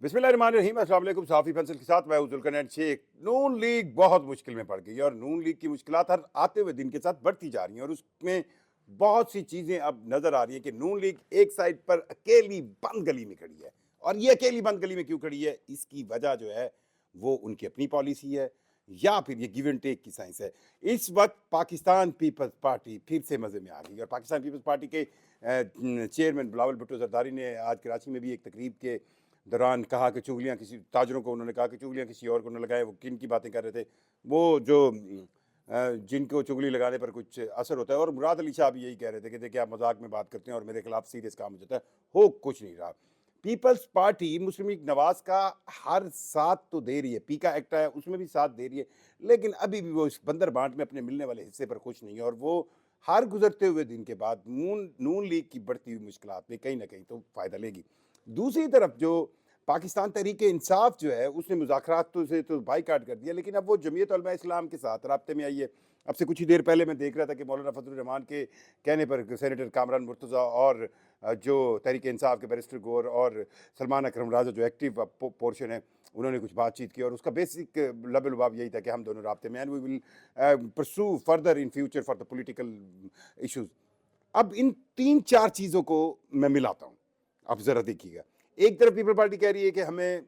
बिस्मिल्लाहिर्रहमानिर्रहीम। अस्सलाम वालेकुम। साफ़ी फैसल के साथ मैं हूं जुल्करनैन शेख। नून लीग बहुत मुश्किल में पड़ गई है और नून लीग की मुश्किलात हर आते हुए दिन के साथ बढ़ती जा रही हैं और उसमें बहुत सी चीज़ें अब नज़र आ रही हैं कि नून लीग एक साइड पर अकेली बंद गली में खड़ी है। और ये अकेली बंद गली में क्यों खड़ी है, इसकी वजह जो है वो उनकी अपनी पॉलिसी है या फिर ये गिव एंड टेक की साइंस है। इस वक्त पाकिस्तान पीपल्स पार्टी फिर से मज़े में आ गई और पाकिस्तान पीपल्स पार्टी के चेयरमैन बिलावल भुट्टो जरदारी ने आज कराची में भी एक तकरीब के दौरान कहा कि चुगलियाँ किसी ताजरों को, उन्होंने कहा कि चुगलियाँ किसी और को न लगाएं। वो किन की बातें कर रहे थे, वो जो जिनको चुगली लगाने पर कुछ असर होता है। और मुराद अली शाह भी यही कह रहे थे कि देखिए आप मजाक में बात करते हैं और मेरे खिलाफ सीरियस काम हो जाता है, हो कुछ नहीं रहा। पीपल्स पार्टी मुस्लिम लीग नवाज का हर साथ तो दे रही है, पीका एक्ट है उसमें भी साथ दे रही है, लेकिन अभी भी वो इस बंदर बांट में अपने मिलने वाले हिस्से पर खुश नहीं है और वो हर गुजरते हुए दिन के बाद नून लीग की बढ़ती हुई मुश्किलात में कहीं ना कहीं तो फायदा लेगी। दूसरी तरफ जो पाकिस्तान तहरीक इंसाफ जो है उसने मुज़ाकरात तो से तो बाईकाट कर दिया, लेकिन अब वो जमीयत उलमा इस्लाम के साथ राब्ते में आई है। अब से कुछ ही देर पहले मैं देख रहा था कि मौलाना फजलुर रहमान के कहने पर सेनेटर कामरान मुर्तज़ा और जो तहरीक इंसाफ के बैरिस्टर गौर और सलमान अकरम राजा जो एक्टिव पोर्शन है, उन्होंने कुछ बातचीत की और उसका बेसिक लबे लुबाब यही था कि हम दोनों राब्ते में, and we will pursue further in future for the political issues. अब इन तीन चार चीज़ों को मैं मिलाता हूँ, आप ज़रा देखिएगा। एक तरफ पीपल पार्टी कह रही है कि हमें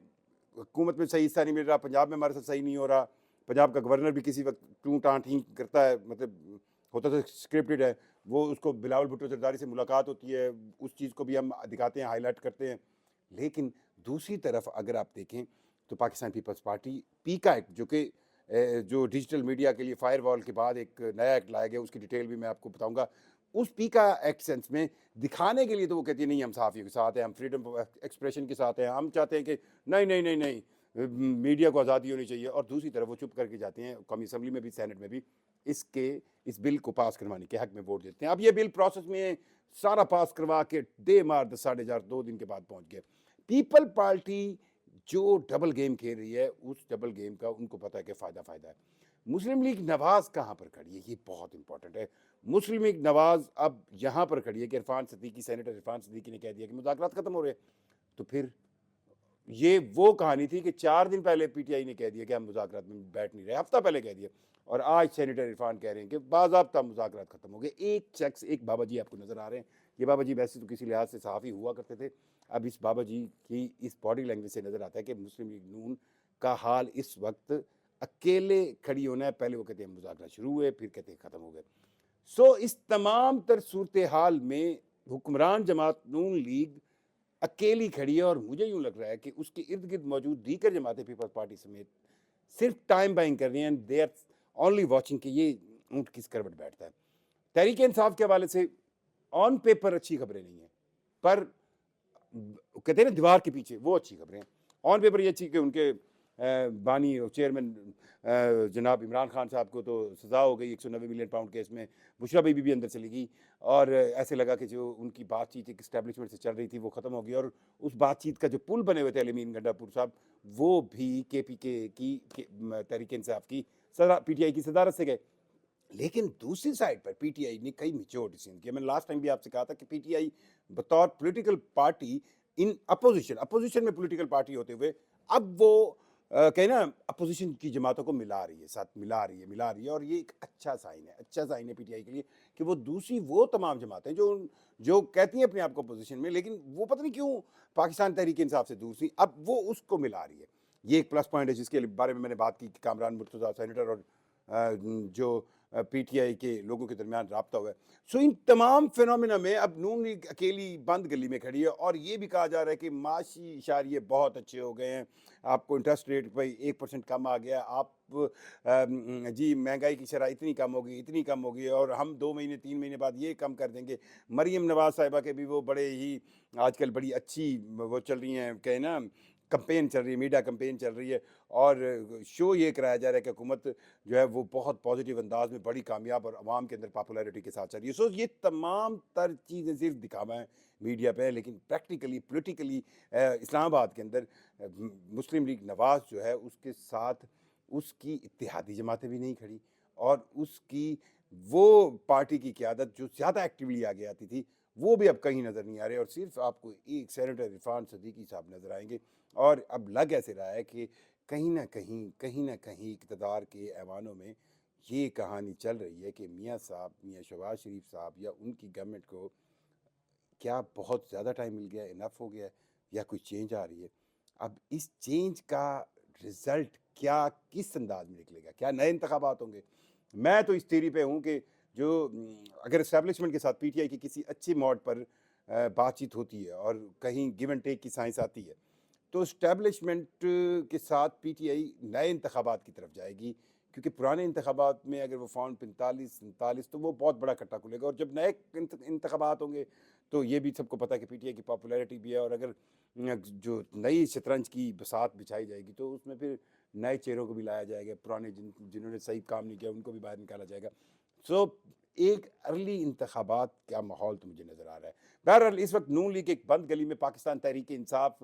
हुकूमत में सही हिस्सा नहीं मिल रहा, पंजाब में हमारे साथ सही नहीं हो रहा, पंजाब का गवर्नर भी किसी वक्त टूं टां ठीक करता है, मतलब होता तो स्क्रिप्टेड है, वो उसको बिलावल भुट्टो जरदारी से मुलाकात होती है, उस चीज़ को भी हम दिखाते हैं, हाईलाइट करते हैं। लेकिन दूसरी तरफ अगर आप देखें तो पाकिस्तान पीपल्स पार्टी पीका एक्ट जो कि जो डिजिटल मीडिया के लिए फायरवॉल के बाद एक नया एक्ट लाया गया, उसकी डिटेल भी मैं आपको बताऊंगा। उस पीका एक्ट सेंस में दिखाने के लिए तो वो कहती है नहीं हम सहाफ़ियों के साथ हैं, हम फ्रीडम ऑफ एक्सप्रेशन के साथ हैं, हम चाहते हैं कि नहीं नहीं नहीं नहीं मीडिया को आज़ादी होनी चाहिए। और दूसरी तरफ वो चुप करके जाते हैं, कौमी असम्बली में भी सेनेट में भी इसके इस बिल को पास करवाने के हक में वोट देते हैं। अब ये बिल प्रोसेस में सारा पास करवा के डे मार 10 2 दिन के बाद पहुंच गए। पीपल पार्टी जो डबल गेम खेल रही है, उस डबल गेम का उनको पता है कि फ़ायदा फ़ायदा है। मुस्लिम लीग नवाज कहाँ पर खड़ी है, ये बहुत इंपॉर्टेंट है। मुस्लिम लीग नवाज अब यहाँ पर खड़ी है कि इरफान सदीकी, सेनेटर इरफान सदीकी ने कह दिया कि मुज़ाकरात खत्म हो रहे हैं। तो फिर ये वो कहानी थी कि 4 दिन पहले पीटीआई ने कह दिया कि हम मुज़ाकरात में बैठ नहीं रहे, हफ्ता पहले कह दिया, और आज सेनेटर इरफान कह रहे हैं कि बाज़ाब्ता मुज़ाकरात खत्म हो गए। एक शख्स, एक बाबा जी आपको नज़र आ रहे हैं। ये बाबा जी वैसे तो किसी लिहाज से सहाफ़ी हुआ करते थे, अब इस बाबा जी की इस बॉडी लैंग्वेज से नज़र आता है कि मुस्लिम लीग नून का हाल इस वक्त अकेले खड़ी होना है। पहले वो कहते हैं मुज़ाकरात शुरू हुए, फिर कहते हैं ख़त्म हो गए। सो इस तमाम तर सूरत हाल में हुक्मरान जमात नून लीग अकेली खड़ी है और मुझे यूं लग रहा है कि उसके इर्द गिर्द मौजूद दीगर जमातें पीपल्स पार्टी समेत सिर्फ टाइम बाइंग कर रही हैं, दे आर ओनली वॉचिंग कि ये ऊँट किस करवट बैठता है। तहरीक इंसाफ के हवाले से ऑन पेपर अच्छी खबरें नहीं है, पर कहते हैं ना दीवार के पीछे, वो अच्छी खबरें हैं। ऑन पेपर ये अच्छी कि उनके बानी और चेयरमैन जनाब इमरान खान साहब को तो सज़ा हो गई 190 मिलियन पाउंड केस में। बुशरा बीबी भी अंदर चली गई और ऐसे लगा कि जो उनकी बातचीत एक इस्टेब्लिशमेंट से चल रही थी वो ख़त्म हो गई और उस बातचीत का जो पुल बने हुए थे अलीमीन गंडापुर साहब, वो भी KPK की तहरीक इंसाफ की PTI की सदारत से गए। लेकिन दूसरी साइड पर पीटीआई ने कई मेच्योर डिसीजन किया। मैंने लास्ट टाइम भी आपसे कहा था कि पीटीआई बतौर पॉलिटिकल पार्टी इन अपोजिशन में पॉलिटिकल पार्टी होते हुए अब वो कहे ना अपोजिशन की जमातों को मिला रही है, साथ मिला रही है और ये एक अच्छा साइन है पीटीआई के लिए कि वो दूसरी वो तमाम जमातें जो जो कहती हैं अपने आप को अपोजिशन में, लेकिन वो पता नहीं क्यों पाकिस्तान तहरीक इंसाफ से दूर थी, अब वो उसको मिला रही है। ये एक प्लस पॉइंट है जिसके बारे में मैंने बात की कि कामरान मुर्तज़ा सेनेटर और जो पीटीआई के लोगों के दरमियान राब्ता हुआ है। सो इन तमाम फिनोमिना में अब नून लीग अकेली बंद गली में खड़ी है और ये भी कहा जा रहा है कि माशी इशारे बहुत अच्छे हो गए हैं, आपको इंटरेस्ट रेट पर 1% कम आ गया, आप जी महंगाई की शरह इतनी कम होगी और हम 2 महीने 3 महीने बाद ये कम कर देंगे। मरीम नवाज साहिबा के भी वो बड़े ही आजकल बड़ी अच्छी वो चल रही हैं, कहे ना कंपेन चल रही है, मीडिया कंपेन चल रही है और शो ये कराया जा रहा है कि हुकूमत जो है वो बहुत पॉजिटिव अंदाज में बड़ी कामयाब और आवाम के अंदर पॉपुलैरिटी के साथ चल रही है। सो ये तमाम तर चीज़ें सिर्फ दिखावा है मीडिया पे, लेकिन प्रैक्टिकली पोलिटिकली इस्लामाबाद के अंदर मुस्लिम लीग नवाज जो है उसके साथ उसकी इत्तेहादी जमातें भी नहीं खड़ी और उसकी वो पार्टी की क़यादत जो ज़्यादा एक्टिवली आगे आती थी वो भी अब कहीं नज़र नहीं आ रहे और सिर्फ आपको एक सेनेटर इरफान सदीकी साहब नज़र आएंगे اور اب لگ ایسے رہا ہے کہ کہیں نہ کہیں اقتدار کے ایوانوں میں یہ کہانی چل رہی ہے کہ میاں صاحب، میاں شہباز شریف صاحب یا ان کی گورنمنٹ کو کیا بہت زیادہ ٹائم مل گیا ہے، انف ہو گیا ہے، یا کوئی چینج آ رہی ہے۔ اب اس چینج کا رزلٹ کیا کس انداز میں نکلے گا؟ کیا نئے انتخابات ہوں گے؟ میں تو اس تھیوری پہ ہوں کہ جو اگر اسٹیبلشمنٹ کے ساتھ پی ٹی آئی کی کسی اچھی موڈ پر بات چیت ہوتی ہے اور کہیں گیو اینڈ ٹیک کی سائنس آتی ہے، تو اسٹیبلشمنٹ کے ساتھ پی ٹی آئی نئے انتخابات کی طرف جائے گی، کیونکہ پرانے انتخابات میں اگر وہ فون 45 47 تو وہ بہت بڑا کٹا کھلے گا، اور جب نئے انتخابات ہوں گے تو یہ بھی سب کو پتہ ہے کہ پی ٹی آئی کی پاپولیرٹی بھی ہے، اور اگر جو نئی شطرنج کی بساط بچھائی جائے گی تو اس میں پھر نئے چہروں کو بھی لایا جائے گا، پرانے جنہوں نے صحیح کام نہیں کیا ان کو بھی باہر نکالا جائے گا۔ سو ایک ارلی انتخابات کا ماحول تو مجھے نظر آ رہا ہے۔ بہرحال اس وقت نون لیگ ایک بند گلی میں پاکستان تحریک انصاف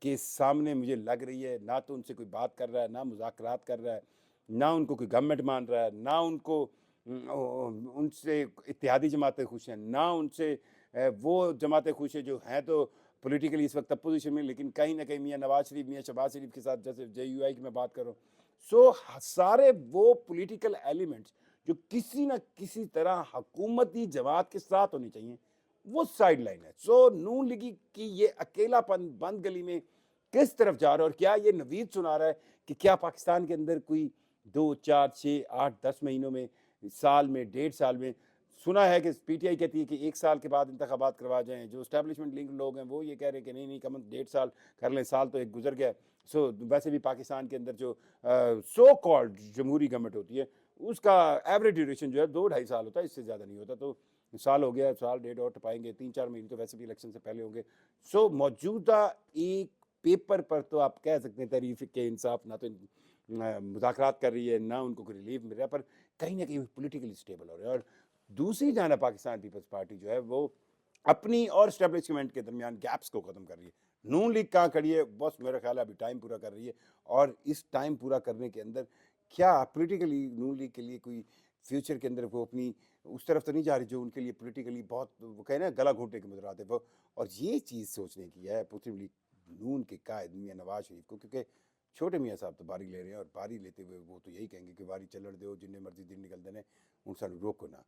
کے سامنے مجھے لگ رہی ہے، نہ تو ان سے کوئی بات کر رہا ہے، نہ مذاکرات کر رہا ہے، نہ ان کو کوئی گورنمنٹ مان رہا ہے، نہ ان کو ان سے اتحادی جماعتیں خوش ہیں، نہ ان سے وہ جماعتیں خوش ہیں جو ہیں تو پولیٹیکلی اس وقت اپوزیشن میں، لیکن کہیں نہ کہیں میاں نواز شریف، میاں شہباز شریف کے ساتھ، جیسے جے یو آئی کی میں بات کروں، سو سارے وہ پولیٹیکل ایلیمنٹس جو کسی نہ کسی طرح حکومتی جماعت کے ساتھ ہونی چاہیے وہ سائڈ لائن ہے۔ سو نون لیگی کی یہ اکیلا پن بند گلی میں کس طرف جا رہا ہے، اور کیا یہ نوید سنا رہا ہے کہ کیا پاکستان کے اندر کوئی 2 4 6 8 10 مہینوں میں، سال میں، 1.5 سال میں، سنا ہے کہ پی ٹی آئی کہتی ہے کہ 1 سال کے بعد انتخابات کروا جائیں، جو اسٹیبلشمنٹ لنک لوگ ہیں وہ یہ کہہ رہے ہیں کہ نہیں کم 1.5 سال کر لیں، سال تو ایک گزر گیا۔ سو ویسے بھی پاکستان کے اندر جو سو کالڈ جمہوری گورنمنٹ ہوتی ہے اس کا ایوریج ڈیوریشن جو ہے 2 2.5 سال ہوتا ہے، اس سے زیادہ نہیں ہوتا۔ تو سال ہو گیا، سال 1.5 اور ٹپائیں گے، 3 4 مہینے تو ویسے بھی الیکشن سے پہلے ہوں گے۔ سو موجودہ ایک پیپر پر تو آپ کہہ سکتے ہیں تحریک انصاف نہ تو مذاکرات کر رہی ہے، نہ ان کو کوئی ریلیف مل رہا ہے، پر کہیں نہ کہیں پولیٹیکلی اسٹیبل ہو رہے ہیں۔ اور دوسری جانب پاکستان پیپلز پارٹی جو ہے وہ اپنی اور اسٹیبلشمنٹ کے درمیان گیپس کو ختم کر رہی ہے۔ نون لیگ کہاں کھڑی ہے؟ بس میرا خیال ہے ابھی ٹائم پورا کر رہی ہے، اور اس ٹائم پورا کرنے کے اندر کیا پولیٹیکلی نون لیگ کے لیے کوئی فیوچر کے اندر وہ اپنی اس طرف تو نہیں جا رہی جو ان کے لیے پولیٹیکلی بہت وہ کہے نا گلا گھونٹنے کے مدرات ہے وہ۔ اور یہ چیز سوچنے کی ہے مسلم لیگ نون کے قائد میاں نواز شریف کو، کیونکہ چھوٹے میاں صاحب تو باری لے رہے ہیں، اور باری لیتے ہوئے وہ تو یہی کہیں گے کہ باری چلڑ دو، جن مرضی دن نکل دینے ان سانو روکو نہ۔